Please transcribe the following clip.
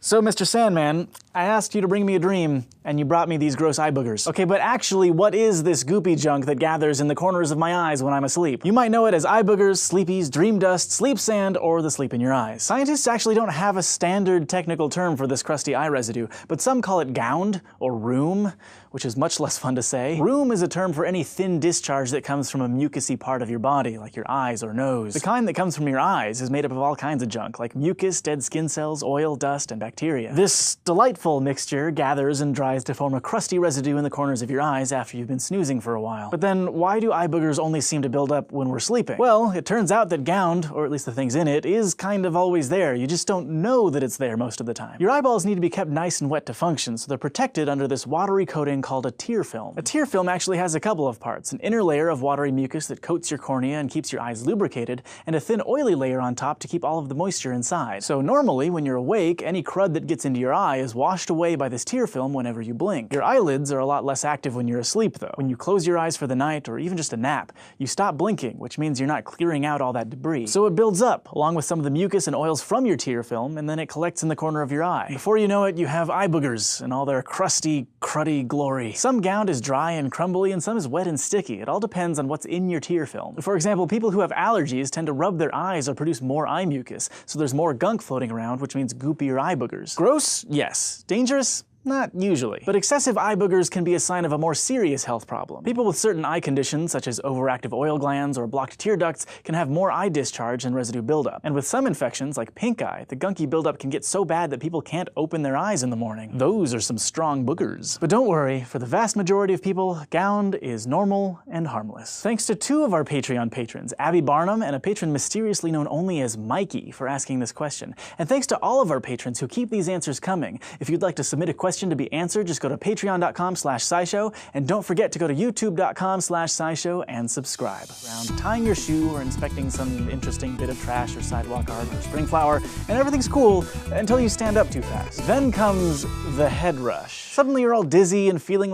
So, Mr. Sandman, I asked you to bring me a dream, and you brought me these gross eye boogers. Okay, but actually, what is this goopy junk that gathers in the corners of my eyes when I'm asleep? You might know it as eye boogers, sleepies, dream dust, sleep sand, or the sleep in your eyes. Scientists actually don't have a standard technical term for this crusty eye residue, but some call it gound, or rheum, which is much less fun to say. Rheum is a term for any thin discharge that comes from a mucousy part of your body, like your eyes or nose. The kind that comes from your eyes is made up of all kinds of junk, like mucus, dead skin cells, oil, dust, and bacteria. This delightful mixture gathers and dries to form a crusty residue in the corners of your eyes after you've been snoozing for a while. But then, why do eye boogers only seem to build up when we're sleeping? Well, it turns out that gound, or at least the things in it, is kind of always there. You just don't know that it's there most of the time. Your eyeballs need to be kept nice and wet to function, so they're protected under this watery coating called a tear film. A tear film actually has a couple of parts: an inner layer of watery mucus that coats your cornea and keeps your eyes lubricated, and a thin oily layer on top to keep all of the moisture inside. So normally, when you're awake, any crud that gets into your eye is washed away by this tear film whenever you blink. Your eyelids are a lot less active when you're asleep, though. When you close your eyes for the night, or even just a nap, you stop blinking, which means you're not clearing out all that debris. So it builds up, along with some of the mucus and oils from your tear film, and then it collects in the corner of your eye. Before you know it, you have eye boogers in all their crusty, cruddy glory. Some gound is dry and crumbly, and some is wet and sticky. It all depends on what's in your tear film. For example, people who have allergies tend to rub their eyes or produce more eye mucus, so there's more gunk floating around, which means goopier eye boogers. Gross? Yes. Dangerous? Not usually. But excessive eye boogers can be a sign of a more serious health problem. People with certain eye conditions, such as overactive oil glands or blocked tear ducts, can have more eye discharge and residue buildup. And with some infections, like pink eye, the gunky buildup can get so bad that people can't open their eyes in the morning. Those are some strong boogers. But don't worry, for the vast majority of people, gound is normal and harmless. Thanks to two of our Patreon patrons, Abby Barnum and a patron mysteriously known only as Mikey, for asking this question. And thanks to all of our patrons who keep these answers coming. If you'd like to submit a question to be answered, just go to patreon.com/scishow, and don't forget to go to youtube.com/scishow and subscribe. Around tying your shoe or inspecting some interesting bit of trash or sidewalk art or spring flower, and everything's cool until you stand up too fast. Then comes the head rush. Suddenly you're all dizzy and feeling like